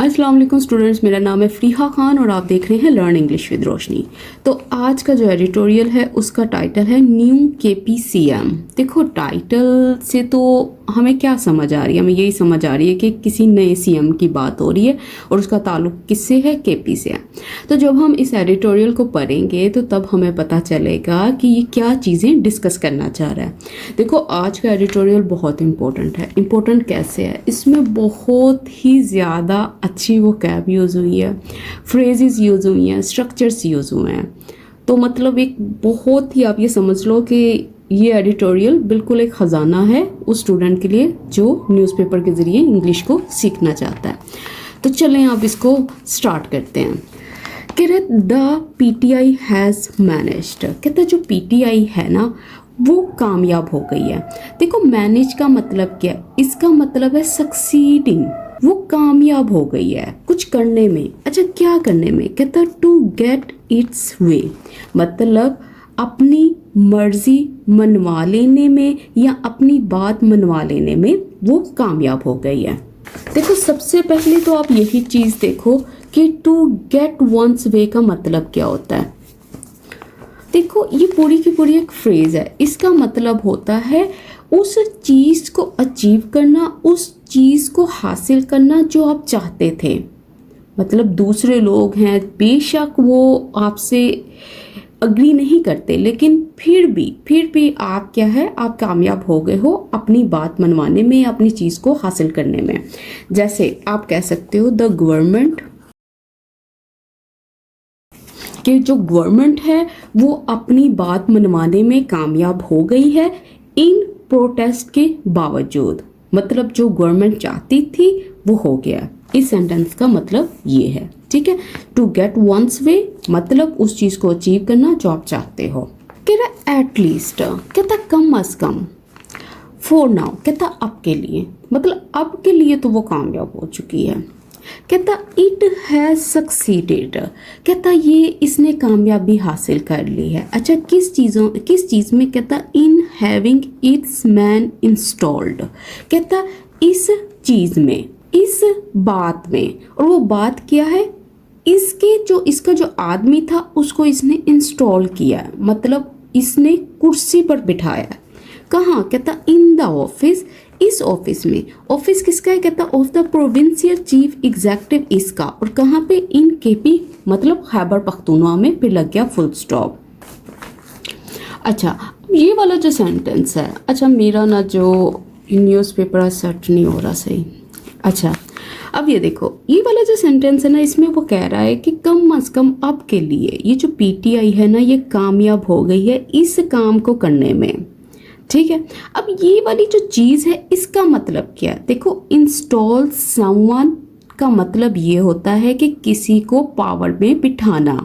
अस्सलाम वालेकुम स्टूडेंट्स, मेरा नाम है फ़रीहा खान और आप देख रहे हैं लर्न इंग्लिश विद रोशनी। तो आज का जो एडिटोरियल है उसका टाइटल है न्यू KPCM। देखो टाइटल से तो हमें क्या समझ आ रही है, हमें यही समझ आ रही है कि किसी नए CM की बात हो रही है और उसका ताल्लुक किससे है, KP से है। तो जब हम इस एडिटोरियल को पढ़ेंगे तो तब हमें पता चलेगा कि ये क्या चीज़ें डिस्कस करना चाह रहा है। देखो आज का एडिटोरियल बहुत इंपॉर्टेंट है। इंपॉर्टेंट कैसे है, इसमें बहुत ही ज़्यादा अच्छी वोकैब यूज़ हुई है, फ्रेजेस यूज़ हुई हैं, स्ट्रक्चर्स यूज़ हुए हैं। तो मतलब एक बहुत ही आप ये समझ लो कि ये एडिटोरियल बिल्कुल एक ख़जाना है उस स्टूडेंट के लिए जो न्यूज़पेपर के ज़रिए इंग्लिश को सीखना चाहता है। तो चलें आप इसको स्टार्ट करते हैं। कह रहे द PTI हैज़ मैनेज्ड, कहते जो PTI है ना वो कामयाब हो गई है। देखो मैनेज का मतलब क्या है, इसका मतलब है सक्सीडिंग, वो कामयाब हो गई है कुछ करने में। अच्छा क्या करने में, कहता टू गेट इट्स वे, मतलब अपनी मर्जी मनवा लेने में या अपनी बात मनवा लेने में वो कामयाब हो गई है। देखो सबसे पहले तो आप यही चीज़ देखो कि टू गेट वंस वे का मतलब क्या होता है। देखो ये पूरी की पूरी एक फ्रेज है, इसका मतलब होता है उस चीज़ को अचीव करना, उस चीज़ को हासिल करना जो आप चाहते थे। मतलब दूसरे लोग हैं, बेशक वो आपसे अग्री नहीं करते, लेकिन फिर भी आप क्या है, आप कामयाब हो गए हो अपनी बात मनवाने में, अपनी चीज़ को हासिल करने में। जैसे आप कह सकते हो द गवर्नमेंट, कि जो गवर्नमेंट है वो अपनी बात मनवाने में कामयाब हो गई है इन प्रोटेस्ट के बावजूद। मतलब जो गवर्नमेंट चाहती थी वो हो गया। इस सेंटेंस का मतलब ये है, ठीक है। टू गेट वंस वे मतलब उस चीज़ को अचीव करना जो आप चाहते हो। कह रहा एटलीस्ट, कहता कम अज कम, फॉर नाउ कहता अब के लिए, मतलब अब के लिए तो वो कामयाब हो चुकी है। कहता इट हैज़ सक्सीडेड, कहता ये इसने कामयाबी हासिल कर ली है। अच्छा किस चीज़ में, कहता in having its man installed, कहता इस चीज़ में, इस बात में। और वो बात क्या है, इसका जो आदमी था उसको इसने इंस्टॉल किया है, मतलब इसने कुर्सी पर बिठाया। कहाँ, कहता इन द ऑफिस, इस ऑफिस में। ऑफिस किसका है, कहता of the provincial chief executive इसका। और कहाँ पे, इन KP मतलब खैबर पख्तूनख्वा में, फिर लग गया फुल स्टॉप। अच्छा ये वाला जो सेंटेंस है, अच्छा मेरा ना जो न्यूज़पेपर सेट नहीं हो रहा सही। अच्छा अब ये देखो, ये वाला जो सेंटेंस है ना, इसमें वो कह रहा है कि कम अज कम अब के लिए ये जो PTI है ना ये कामयाब हो गई है इस काम को करने में, ठीक है। अब ये वाली जो चीज़ है इसका मतलब क्या है, देखो इंस्टॉल समवन का मतलब ये होता है कि किसी को पावर में बिठाना,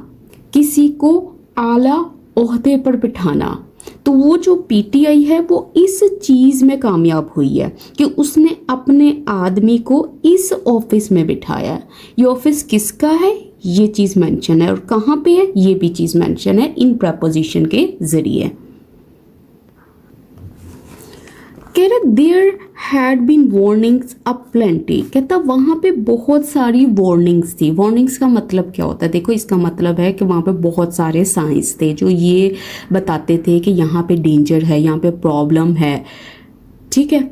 किसी को आला ओहदे पर बिठाना। तो वो जो PTI है वो इस चीज़ में कामयाब हुई है कि उसने अपने आदमी को इस ऑफिस में बिठाया। ये ऑफिस किसका है ये चीज़ मेंशन है, और कहाँ पे है ये भी चीज़ मेंशन है इन प्रपोजिशन के ज़रिए। कह रहे there had been warnings aplenty, कहता वहाँ पे बहुत सारी वार्निंग्स थी। वार्निंग्स का मतलब क्या होता है, देखो इसका मतलब है कि वहाँ पे बहुत सारे साइंस थे जो ये बताते थे कि यहाँ पे डेंजर है, यहाँ पे प्रॉब्लम है, ठीक है।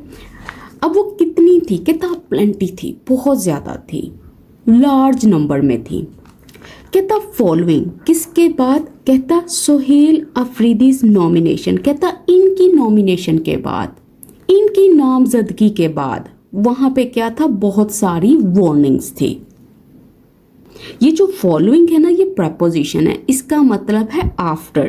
अब वो कितनी थी, कहता प्लेंटी थी, बहुत ज़्यादा थी, लार्ज नंबर में थी। कहता फॉलोइंग किसके बाद, कहता सोहेल अफरीदी नॉमिनेशन, कहता इनकी नॉमिनेशन के बाद, इनकी नामजदगी के बाद वहाँ पे क्या था, बहुत सारी वार्निंग्स थी। ये जो फॉलोइंग है ना ये प्रपोजिशन है, इसका मतलब है आफ्टर।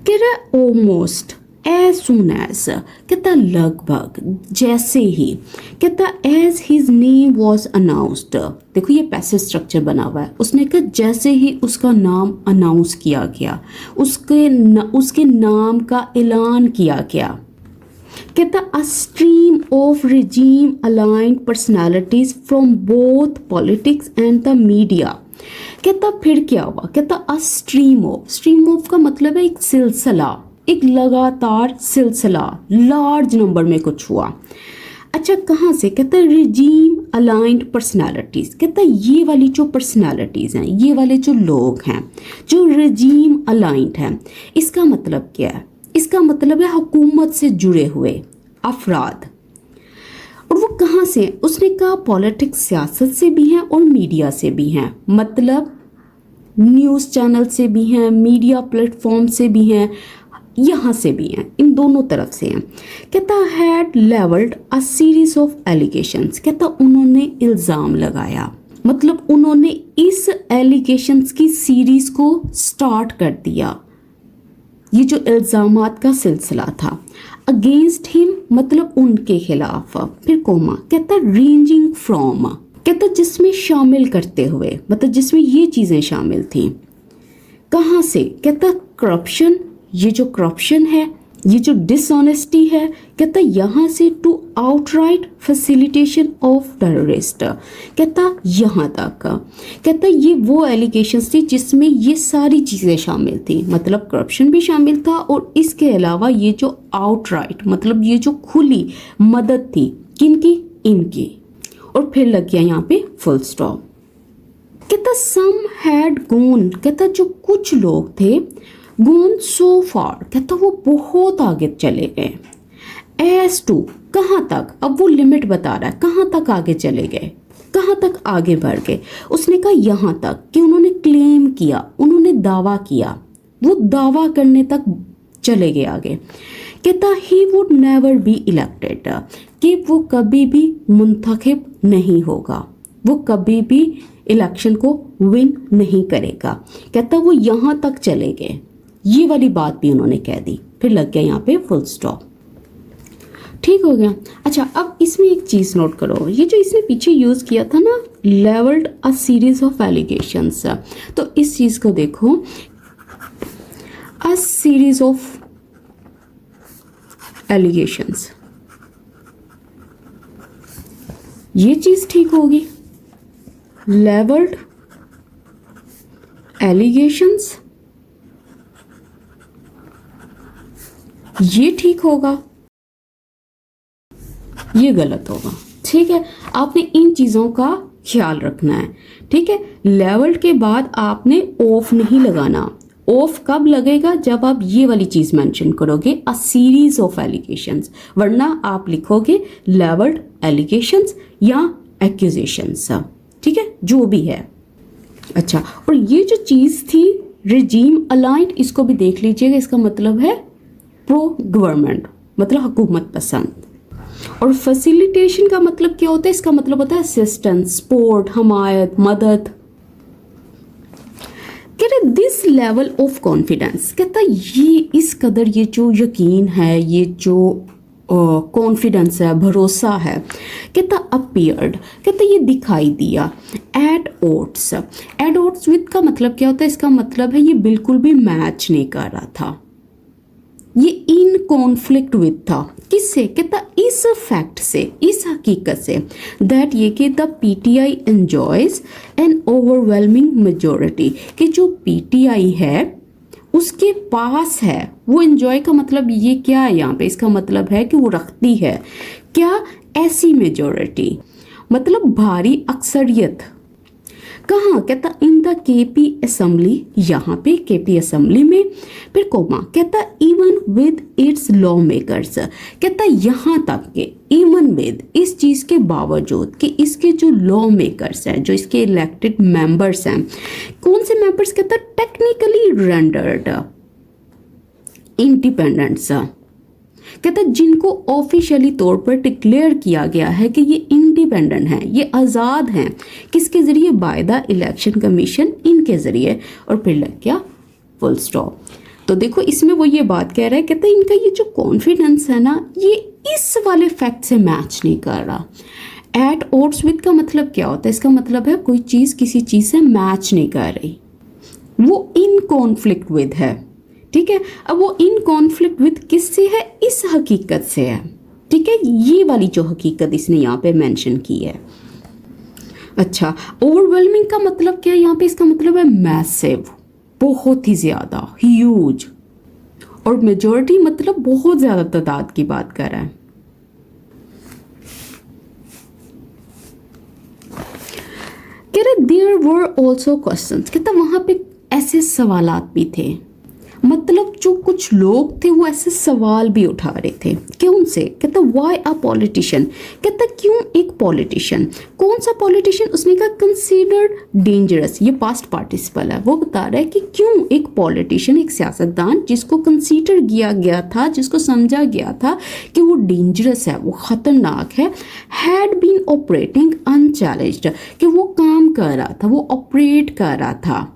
कह रहा ऑलमोस्ट, एज सुन एज, कहता लगभग, जैसे ही, कहता as his name was announced. देखो ये पैसिव स्ट्रक्चर बना हुआ है, उसने कहा जैसे ही उसका नाम अनाउंस किया गया, उसके नाम का ऐलान किया गया। कहता a stream of regime aligned personalities from both politics and the media. कहता फिर क्या हुआ, कहता अ स्ट्रीम ऑफ का मतलब है एक सिलसिला, एक लगातार सिलसिला, लार्ज नंबर में कुछ हुआ। अच्छा कहाँ से, कहता है रिजीम अलाइंड पर्सनालिटीज, कहता है ये वाली जो पर्सनालिटीज हैं, ये वाले जो लोग हैं जो रिजीम अलाइंड हैं, इसका मतलब क्या है, इसका मतलब है हुकूमत से जुड़े हुए अफराद। और वो कहाँ से, उसने कहा पॉलिटिक्स, सियासत से भी हैं और मीडिया से भी हैं, मतलब न्यूज़ चैनल से भी हैं, मीडिया प्लेटफॉर्म से भी हैं, यहाँ से भी हैं, इन दोनों तरफ से हैं। कहता had levelled a series of allegations, कहता उन्होंने इल्ज़ाम लगाया, मतलब उन्होंने इस एलिगेशंस की सीरीज को स्टार्ट कर दिया, ये जो इल्ज़ामात का सिलसिला था, अगेंस्ट हिम मतलब उनके खिलाफ। फिर कोमा, कहता रेंजिंग फ्रॉम, कहता जिसमें शामिल करते हुए, मतलब जिसमें ये चीज़ें शामिल थी, कहाँ से, कहता करप्शन, ये जो करप्शन है, ये जो डिसऑनेस्टी है, कहता यहाँ से to outright facilitation of terrorist, कहता यहाँ तक। कहता ये वो एलिगेशंस थी जिसमें ये सारी चीज़ें शामिल थी, मतलब करप्शन भी शामिल था और इसके अलावा ये जो आउटराइट मतलब ये जो खुली मदद थी, किनकी, इनकी। और फिर लग गया यहाँ पे फुल स्टॉप। कहता सम हैड गॉन, कहता जो कुछ लोग थे, गॉन सो फार, कहता वो बहुत आगे चले गए, एज टू, कहाँ तक, अब वो लिमिट बता रहा है, कहाँ तक आगे चले गए, कहाँ तक आगे बढ़ गए। उसने कहा यहाँ तक कि उन्होंने क्लेम किया, उन्होंने दावा किया, वो दावा करने तक चले गए आगे। कहता he would never be elected, कि वो कभी भी मुंतखब नहीं होगा, वो कभी भी इलेक्शन को विन नहीं करेगा। कहता वो यहाँ तक चले गए, ये वाली बात भी उन्होंने कह दी। फिर लग गया यहाँ पे फुल स्टॉप। ठीक हो गया। अच्छा अब इसमें एक चीज़ नोट करो, ये जो इसने पीछे यूज़ किया था ना, levelled a series of allegations, तो इस चीज़ को देखो, अ सीरीज ऑफ एलिगेशंस, ये चीज़ ठीक होगी, लेवल्ड एलिगेशंस ये ठीक होगा, ये गलत होगा। ठीक है, आपने इन चीज़ों का ख्याल रखना है। ठीक है, लेवल के बाद आपने ऑफ नहीं लगाना। ऑफ कब लगेगा, जब आप ये वाली चीज़ मेंशन करोगे, अ सीरीज ऑफ एलिगेशंस, वरना आप लिखोगे लेवल्ड एलिगेशंस या एक्यूजेशंस। ठीक है, जो भी है। अच्छा, और ये जो चीज़ थी रिजीम अलाइंड, इसको भी देख लीजिएगा, इसका मतलब है प्रो गवर्नमेंट, मतलब हुकूमत पसंद। और फैसिलिटेशन का मतलब क्या होता है, इसका मतलब होता है असिस्टेंस, सपोर्ट, हमायत, मदद। कहते दिस लेवल ऑफ कॉन्फिडेंस, कहता ये इस कदर ये जो यकीन है, ये जो कॉन्फिडेंस है, भरोसा है, कहता अपीयर्ड, कहता ये दिखाई दिया, at odds. At odds with का मतलब क्या होता है, इसका मतलब है ये बिल्कुल भी मैच नहीं कर रहा था, ये इन कॉन्फ्लिक्ट विद था, किससे, कहता इस फैक्ट से, इस हकीकत से, दैट ये कि the PTI enjoys N overwhelming majority, कि जो पीटीआई है उसके पास है, वो एंजॉय का मतलब ये क्या है यहाँ पे, इसका मतलब है कि वो रखती है क्या, ऐसी मेजोरिटी, मतलब भारी अक्सरियत। कहाँ, कहता इन द केपी असेंबली, यहाँ पे केपी असेंबली में। फिर कोमा, कहता even with its law makers, कहता यहाँ तक के इवन विद, इस चीज़ के बावजूद कि इसके जो लॉ मेकर्स हैं, जो इसके इलेक्टेड मेंबर्स हैं, कौन से मेंबर्स, कहता टेक्निकली रेंडर्ड इंडिपेंडेंट्स, कहता जिनको ऑफिशियली तौर पर डिक्लेयर किया गया है कि ये इंडिपेंडेंट हैं, ये आज़ाद हैं, किसके ज़रिए, बाय द इलेक्शन कमीशन, इनके ज़रिए। और फिर लग गया फुल स्टॉप। तो देखो इसमें वो ये बात कह रहा है, कहता है इनका ये जो कॉन्फिडेंस है ना, ये इस वाले फैक्ट से मैच नहीं कर रहा। एट ओट्स विद का मतलब क्या होता है, इसका मतलब है कोई चीज़ किसी चीज़ से मैच नहीं कर रही, वो इन कॉन्फ्लिक्ट विद है। ठीक है, अब वो इन कॉन्फ्लिक्ट विद किससे है, इस हकीकत से है। ठीक है, ये वाली जो हकीकत इसने यहाँ पे मेंशन की है। अच्छा, ओवरवेलमिंग का मतलब क्या है यहाँ पे, इसका मतलब है मैसिव, बहुत ही ज़्यादा, ह्यूज। और मेजॉरिटी मतलब बहुत ज़्यादा तादाद की बात कर रहा है। कह रहे देयर वर ऑल्सो क्वेश्चंस, कहता वहां पे ऐसे सवालात भी थे, मतलब जो कुछ लोग थे वो ऐसे सवाल भी उठा रहे थे कि उनसे, कहता व्हाई अ पॉलिटिशियन, कहता क्यों एक पॉलिटिशियन, कौन सा पॉलिटिशियन, उसने कहा कंसीडर्ड डेंजरस, ये पास्ट पार्टिसिपल है, वो बता रहा है कि क्यों एक पॉलिटिशियन, एक सियासतदान जिसको कंसीडर किया गया था, जिसको समझा गया था कि वो डेंजरस है, वो खतरनाक है, हैड बीन ऑपरेटिंग अनचैलेंज्ड, कि वो काम कर रहा था, वो ऑपरेट कर रहा था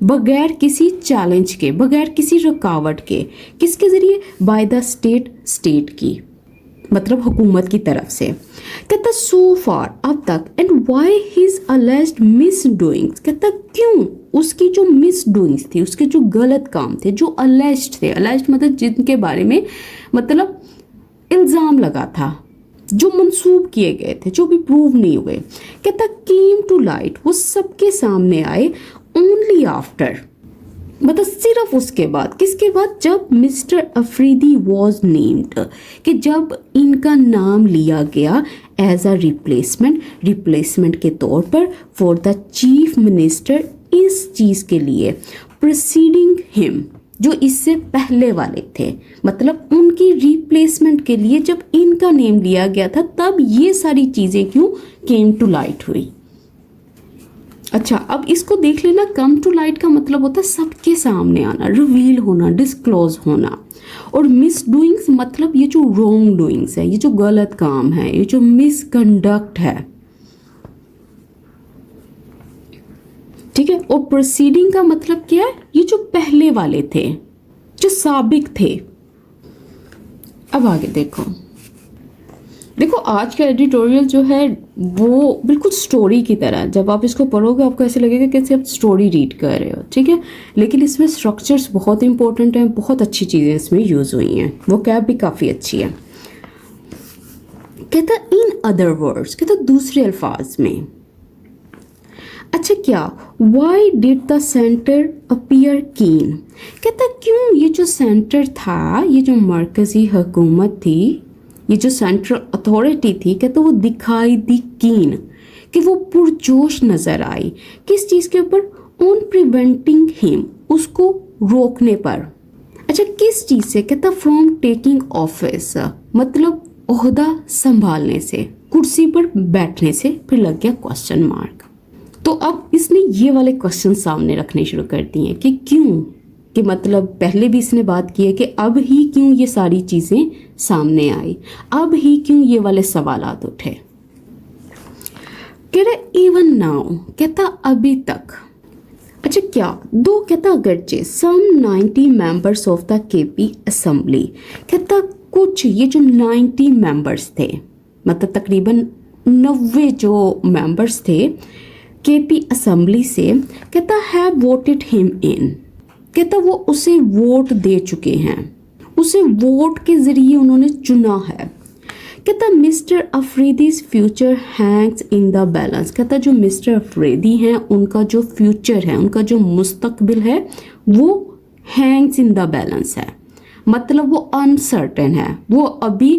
बगैर किसी चैलेंज के, बगैर किसी रुकावट के, किसके जरिए, बाय द स्टेट की, मतलब हुकूमत की तरफ से, कहता सो फार अब तक, and why his alleged miss doings, कहता क्यों उसकी जो मिस डूइंग्स थी, उसके जो गलत काम थे, जो अलेज्ड थे, अलेज्ड मतलब जिनके बारे में मतलब इल्ज़ाम लगा था, जो मंसूब किए गए थे, जो भी प्रूव नहीं हुए, कहता केम टू लाइट, वो सबके सामने आए, ओनली आफ्टर, मतलब सिर्फ उसके बाद, किसके बाद, जब मिस्टर अफरीदी वॉज नेम्ड, कि जब इनका नाम लिया गया एज अ रिप्लेसमेंट के तौर पर फॉर द चीफ मिनिस्टर, इस चीज़ के लिए, प्रीसीडिंग हिम, जो इससे पहले वाले थे, मतलब उनकी रिप्लेसमेंट के लिए जब इनका नेम लिया गया था, तब ये सारी चीज़ें क्यों केम टू लाइट हुई। अच्छा, अब इसको देख लेना, कम टू लाइट का मतलब होता है सबके सामने आना, रिवील होना, डिस्क्लोज होना, और मिस डूइंग्स मतलब ये जो रॉन्ग डूइंग्स है, ये जो गलत काम है, ये जो मिसकंडक्ट है, ठीक है। और प्रोसीडिंग का मतलब क्या है, ये जो पहले वाले थे, जो साबिक थे। अब आगे देखो आज का एडिटोरियल जो है वो बिल्कुल स्टोरी की तरह, जब आप इसको पढ़ोगे आपको ऐसे लगेगा कैसे आप स्टोरी रीड कर रहे हो, ठीक है। लेकिन इसमें स्ट्रक्चर्स बहुत इंपॉर्टेंट हैं, बहुत अच्छी चीज़ें इसमें यूज़ हुई हैं, वो कैब भी काफ़ी अच्छी है। कहता इन अदर वर्ड्स, कहता दूसरे अल्फाज में, अच्छा क्या, why did the centre appear कीन, कहता क्यों ये जो सेंटर था, ये जो मरकज़ी हुकूमत थी, ये जो सेंट्रल अथॉरिटी थी, कहता वो दिखाई दी कीन, कि वो पुरजोश नज़र आई, किस चीज़ के ऊपर, ऑन प्रिवेंटिंग हिम, उसको रोकने पर। अच्छा किस चीज़ से, कहता फ्रॉम टेकिंग ऑफिस, मतलब ओहदा संभालने से, कुर्सी पर बैठने से, फिर लग गया क्वेश्चन मार्क। तो अब इसने ये वाले क्वेश्चन सामने रखने शुरू कर दिए कि क्यों, कि मतलब पहले भी इसने बात की है कि अब ही क्यों ये सारी चीज़ें सामने आई, अब ही क्यों ये वाले सवालात उठे। कह रहे इवन नाउ, कहता अभी तक, अच्छा क्या, दो कहता अगरचे सम 90 members of the KP assembly, कहता कुछ ये जो 90 मेंबर्स थे, मतलब तकरीबन 90 जो मेंबर्स थे केपी असेंबली से, कहता हैव वोटेड हिम इन, कहता वो उसे वोट दे चुके हैं, उसे वोट के ज़रिए उन्होंने चुना है। कहता mister Afridi's future hangs in the balance, कहता जो मिस्टर अफरीदी हैं उनका जो फ्यूचर है, उनका जो मुस्तकबिल है वो हैंग्स इन द बैलेंस है, मतलब वो अनसर्टेन है, वो अभी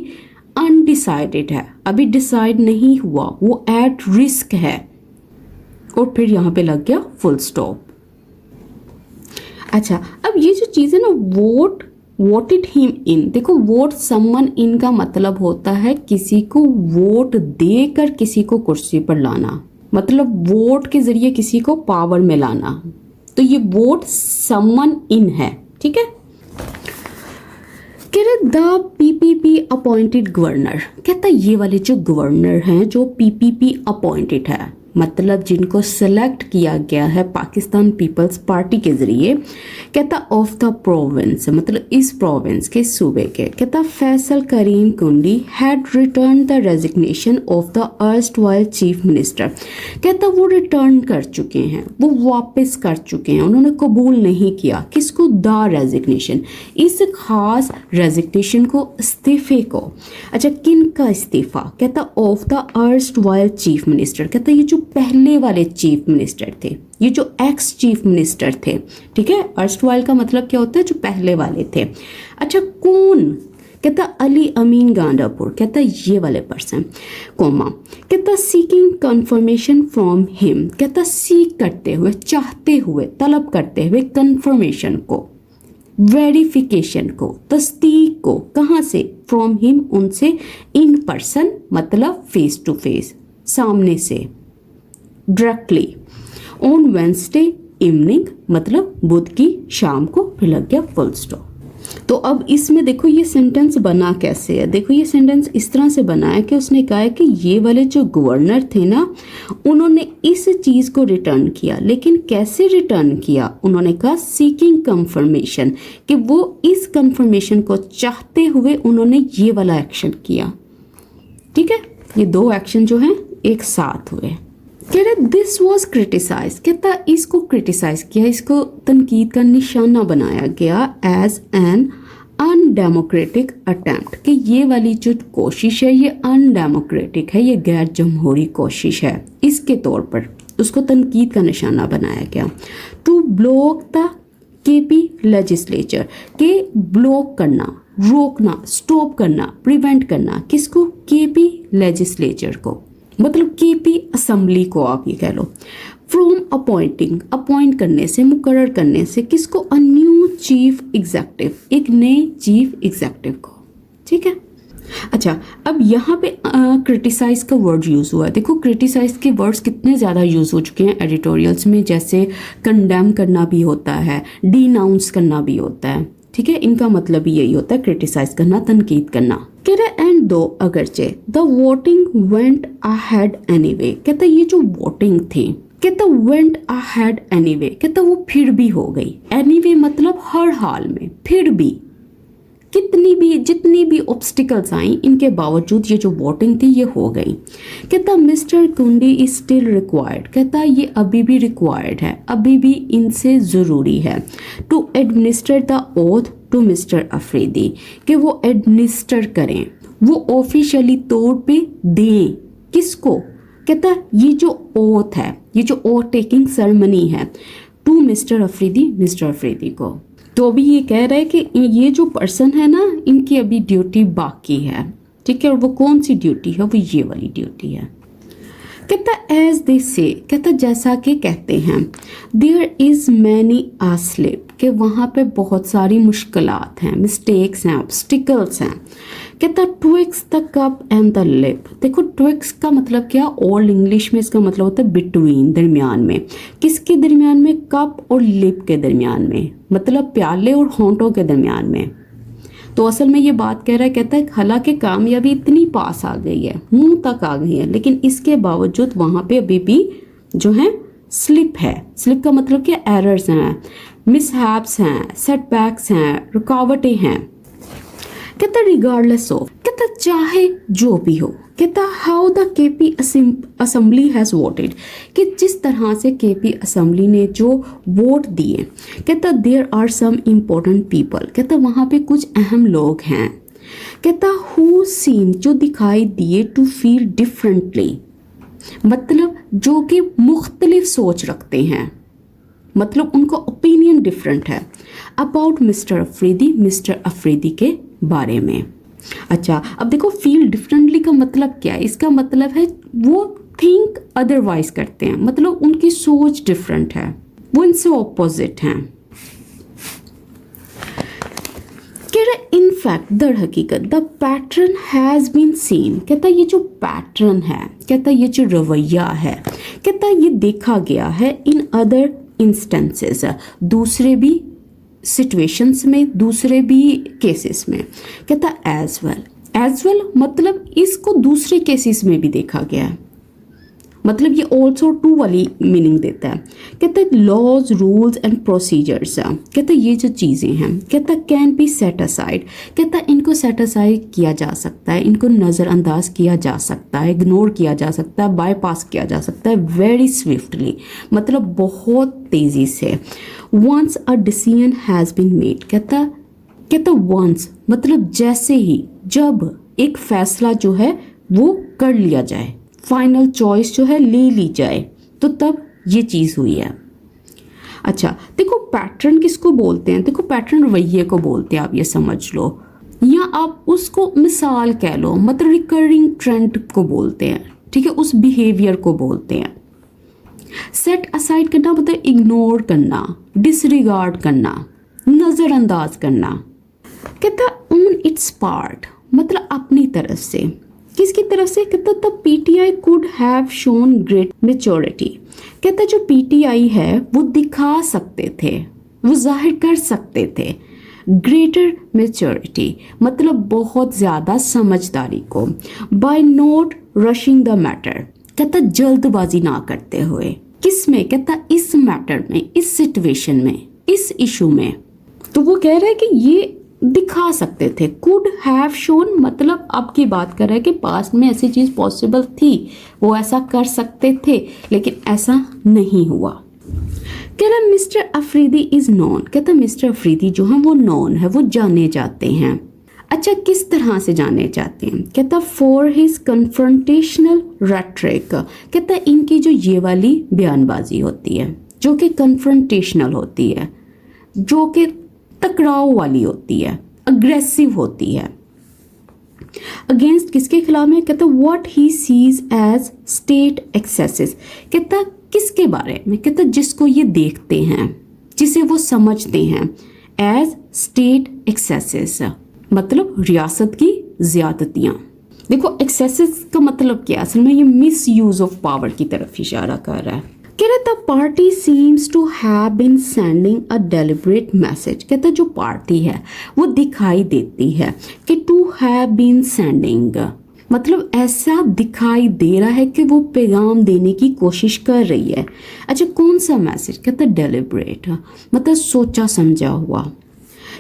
अनडिसाइडेड है, अभी डिसाइड नहीं हुआ, वो एट रिस्क है। और फिर यहाँ पे लग गया फुल स्टॉप। अच्छा अब ये जो चीज़ है ना, वोटेड हिम इन, देखो वोट समवन इन का मतलब होता है किसी को वोट देकर किसी को कुर्सी पर लाना, मतलब वोट के जरिए किसी को पावर में लाना, तो ये वोट समवन इन है, ठीक है। कह रहे द पीपीपी अपॉइंटेड गवर्नर, कहता ये वाले जो गवर्नर हैं जो पीपीपी अपॉइंटेड है, मतलब जिनको सेलेक्ट किया गया है पाकिस्तान पीपल्स पार्टी के ज़रिए, कहता ऑफ द प्रोविंस, मतलब इस प्रोविंस के सूबे के, कहता फैसल करीम कुंडी had return the resignation of the erstwhile chief minister, कहता वो रिटर्न कर चुके हैं, वो वापस कर चुके हैं, उन्होंने कबूल नहीं किया किसको, द रेजिग्नेशन, इस खास रेजिग्नेशन को, इस्तीफे को। अच्छा किन का इस्तीफा, कहता of the erstwhile chief minister, कहता ये जो पहले वाले चीफ मिनिस्टर थे, ये जो एक्स चीफ मिनिस्टर थे, ठीक है। अर्स्टवाइल का मतलब क्या होता है, जो पहले वाले थे। अच्छा कौन, कहता अली अमीन गांडापुर, कहता ये वाले पर्सन, कोमा, कहता सीकिंग कंफर्मेशन फ्रॉम हिम, कहता सीक करते हुए, चाहते हुए, तलब करते हुए कंफर्मेशन को, वेरिफिकेशन को, तस्दीक को, कहाँ से, फ्रॉम हिम, उनसे, इन पर्सन मतलब फेस टू फेस, सामने से, डायरेक्टली, ऑन वेंसडे इवनिंग मतलब बुध की शाम को, फिर लग गया फुल स्टॉप। तो अब इसमें देखो ये सेंटेंस बना कैसे है, देखो ये सेंटेंस इस तरह से बना है कि उसने कहा है कि ये वाले जो गवर्नर थे ना, उन्होंने इस चीज़ को रिटर्न किया, लेकिन कैसे रिटर्न किया, उन्होंने कहा सीकिंग कंफर्मेशन, कि वो इस कंफर्मेशन को चाहते हुए उन्होंने ये वाला एक्शन किया। ठीक है, ये दो एक्शन जो हैं एक साथ हुए। कह रहे दिस वॉज क्रिटिसाइज, कहता इसको क्रिटिसाइज किया, इसको तनकीद का निशाना बनाया गया एज एन अनडेमोक्रेटिक अटेम्प्ट, कि ये वाली जो कोशिश है ये अनडेमोक्रेटिक है, ये गैर जमहूरी कोशिश है, इसके तौर पर उसको तनकीद का निशाना बनाया गया। To block the KP legislature, के ब्लॉक करना, रोकना, स्टॉप करना, प्रिवेंट करना, किसको, केपी लेजिस्लेचर को, मतलब केपी असेंबली को आप ये कह लो, फ्रॉम अपॉइंटिंग, अपॉइंट करने से, मुकर्रर करने से, किसको, अ न्यू चीफ एग्जेक्टिव, एक नए चीफ एग्जेक्टिव को। ठीक है, अच्छा अब यहाँ पे क्रिटिसाइज का वर्ड यूज़ हुआ है। देखो क्रिटिसाइज के वर्ड्स कितने ज़्यादा यूज़ हो चुके हैं एडिटोरियल्स में, जैसे कंडेम करना भी होता है, डिनाउंस करना भी होता है। ठीक है, इनका मतलब भी यही होता है, क्रिटिसाइज करना, तनकीद करना। कह रहे एंड दो अगरचे the voting went ahead anyway, कहता ये जो वोटिंग थी, कहता वेंट अहेड एनीवे, कहता वो फिर भी हो गई। एनीवे मतलब हर हाल में, फिर भी, कितनी भी, जितनी भी ऑब्स्टिकल्स आई, इनके बावजूद ये जो वोटिंग थी ये हो गई। कहता मिस्टर कुंडी इज स्टिल रिक्वायर्ड, कहता ये अभी भी रिक्वायर्ड है, अभी भी इनसे ज़रूरी है, to administer the oath to mister Afridi, कि वो एडमिनिस्टर करें, वो ऑफिशियली तौर पे दें, किसको, कहता ये जो ओथ है, ये जो ओथ टेकिंग सेरेमनी है, टू मिस्टर अफरीदी को। तो अभी ये कह रहा है कि ये जो पर्सन है ना, इनकी अभी ड्यूटी बाकी है। ठीक है, और वो कौन सी ड्यूटी है, वो ये वाली ड्यूटी है। कहता एज दे से, कहता जैसा कि कहते हैं, there is many a slip, कि वहाँ पे बहुत सारी मुश्किलात हैं, मिस्टेक्स हैं, ऑब्स्टिकल्स हैं। कहता twixt the cup and the lip, देखो ट्विक्स का मतलब क्या, ओल्ड इंग्लिश में इसका मतलब होता है बिटवीन, दरमियान में, किसके दरमियान में, कप और लिप के दरमियान में, मतलब प्याले और होंठों के दरमियान में। तो असल में ये बात कह रहा है, कहता है हालांकि कामयाबी इतनी पास आ गई है, मुंह तक आ गई है, लेकिन इसके बावजूद वहाँ पे अभी भी जो है स्लिप है। स्लिप का मतलब क्या, एरर्स हैं, मिसहैप्स हैं, सेटबैक्स हैं, रुकावटें हैं। कहता रिगार्डलेस ऑफ, कहता चाहे जो भी हो, कहता how the KP assembly has voted, कि जिस तरह से केपी असेंबली ने जो वोट दिए, कहता there are some important people, कहता वहाँ पे कुछ अहम लोग हैं, कहता हु सीम, जो दिखाई दिए, टू फील डिफरेंटली, मतलब जो कि मुख्तलिफ सोच रखते हैं, मतलब उनका ओपिनियन डिफरेंट है, अबाउट मिस्टर अफरीदी के बारे में। अच्छा अब देखो फील डिफरेंटली का मतलब क्या है, इसका मतलब है वो थिंक अदरवाइज करते हैं, मतलब उनकी सोच डिफरेंट है, वो इनसे ऑपोजिट हैं। इन फैक्ट दर हकीकत the pattern has been seen, कहता ये जो पैटर्न है, कहता ये जो रवैया है, कहता ये देखा गया है इन अदर इंस्टेंसेस, दूसरे भी सिचुएशंस में, दूसरे भी केसेस में। कहता एज वेल मतलब इसको दूसरे केसेस में भी देखा गया है, मतलब ये ऑल्सो टू वाली मीनिंग देता है। कहता है लॉज रूल्स एंड प्रोसीजर्स, कहता ये जो चीज़ें हैं, कहता कैन बी सेट असाइड, कहता इनको सेट असाइड किया जा सकता है, इनको नज़रअंदाज किया जा सकता है, इग्नोर किया जा सकता है, बाईपास किया जा सकता है, वेरी स्विफ्टली, मतलब बहुत तेज़ी से। Once a decision has been made, कहता वंस मतलब जैसे ही, जब एक फैसला जो है वो कर लिया जाए, फाइनल चॉइस जो है ले ली जाए, तो तब ये चीज़ हुई है। अच्छा देखो पैटर्न किसको बोलते हैं, देखो पैटर्न रवैये को बोलते हैं, आप ये समझ लो। या आप उसको मिसाल कह लो, मतलब रिकरिंग ट्रेंड को बोलते हैं, ठीक है, उस बिहेवियर को बोलते हैं। सेट असाइड करना मतलब इग्नोर करना, डिसरिगार्ड करना, नज़रअंदाज करना। कहता ऑन इट्स पार्ट मतलब अपनी तरफ से, किसकी तरफ से? कहता the PTI could have shown great maturity. कहता जो पीटीआई है वो दिखा सकते थे, वो जाहिर कर सकते थे ग्रेटर मेच्योरिटी मतलब बहुत ज़्यादा समझदारी को, by not rushing the matter. कहता जल्दबाजी ना करते हुए, किस में? कहता इस मैटर में, इस सिचुएशन में, इस इशू में। तो वो कह रहा है कि ये दिखा सकते थे, कुड हैव शोन मतलब अब की बात कर रहा है कि पास्ट में ऐसी चीज़ पॉसिबल थी, वो ऐसा कर सकते थे, लेकिन ऐसा नहीं हुआ। कह रहा मिस्टर अफरीदी इज नॉन। कहता मिस्टर अफरीदी जो हैं वो नॉन है, वो जाने जाते हैं। अच्छा किस तरह से जाने जाते हैं? कहता फॉर हिज कन्फ्रंटेशनल रेट्रिक। कहता इनकी जो ये वाली बयानबाजी होती है जो कि कन्फ्रंटेशनल होती है, जो कि टकराव वाली होती है, अग्रेसिव होती है। अगेंस्ट किसके खिलाफ में? कहता what he sees as state excesses. कहता किसके बारे में? कहता जिसको ये देखते हैं, जिसे वो समझते हैं एज स्टेट एक्सेसेस मतलब रियासत की ज्यादतियां। देखो एक्सेसेस का मतलब क्या? असल में ये मिस यूज ऑफ पावर की तरफ इशारा कर रहा है। कह रहा था party seems to have been sending a deliberate message. कहता जो पार्टी है वो दिखाई देती है कि टू हैव बीन सेंडिंग मतलब ऐसा दिखाई दे रहा है कि वो पैगाम देने की कोशिश कर रही है। अच्छा कौन सा मैसेज? कहता डेलिब्रेट मतलब सोचा समझा हुआ।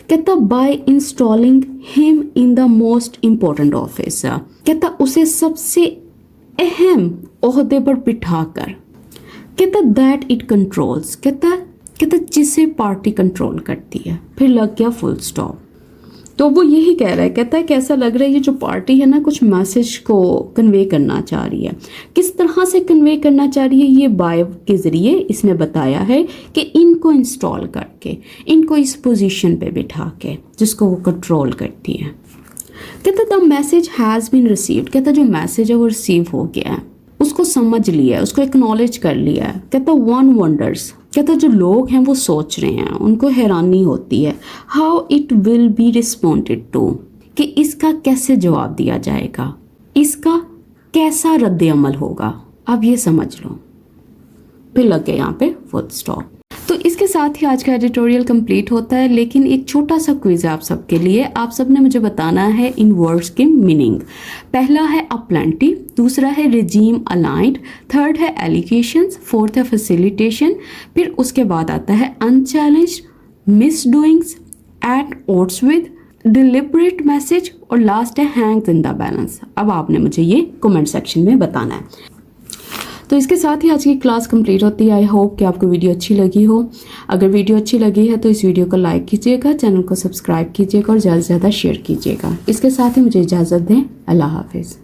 कहता by installing him in the most important office. कहता उसे सबसे अहम ओहदे पर बिठाकर। कहता दैट इट कंट्रोल्स। कहता जिसे पार्टी कंट्रोल करती है। फिर लग गया फुल स्टॉप। तो वो यही कह रहा है, कहता है कैसा लग रहा है ये जो पार्टी है ना कुछ मैसेज को कन्वे करना चाह रही है। किस तरह से कन्वे करना चाह रही है? ये बायो के ज़रिए इसने बताया है कि इनको इंस्टॉल करके, इनको इस पोजीशन पे बिठा के जिसको वो कंट्रोल करती है। कहता the message has been received. कहता जो मैसेज है वो रिसीव हो गया है, उसको समझ लिया है, उसको एक्नॉलेज कर लिया है। कहता वन वंडर्स। कहता जो लोग हैं वो सोच रहे हैं, उनको हैरानी होती है how it will be responded to कि इसका कैसे जवाब दिया जाएगा, इसका कैसा रद्द अमल होगा। अब ये समझ लो। फिर लग गया यहाँ पे फुल स्टॉप। तो इसके साथ ही आज का एडिटोरियल कंप्लीट होता है, लेकिन एक छोटा सा क्विज आप सबके लिए। आप सब ने मुझे बताना है इन वर्ड्स के मीनिंग। पहला है अपलेंटी, दूसरा है रिजीम अलाइंड, थर्ड है एलिगेशंस, फोर्थ है फैसिलिटेशन, फिर उसके बाद आता है unchallenged, misdoings, at odds with, deliberate message और लास्ट है हैंग्स इन द बैलेंस। अब आपने मुझे ये कमेंट सेक्शन में बताना है। तो इसके साथ ही आज की क्लास कंप्लीट होती है। आई होप कि आपको वीडियो अच्छी लगी हो। अगर वीडियो अच्छी लगी है तो इस वीडियो को लाइक कीजिएगा, चैनल को सब्सक्राइब कीजिएगा और ज़्यादा से ज़्यादा शेयर कीजिएगा। इसके साथ ही मुझे इजाज़त दें। अल्लाह हाफिज़।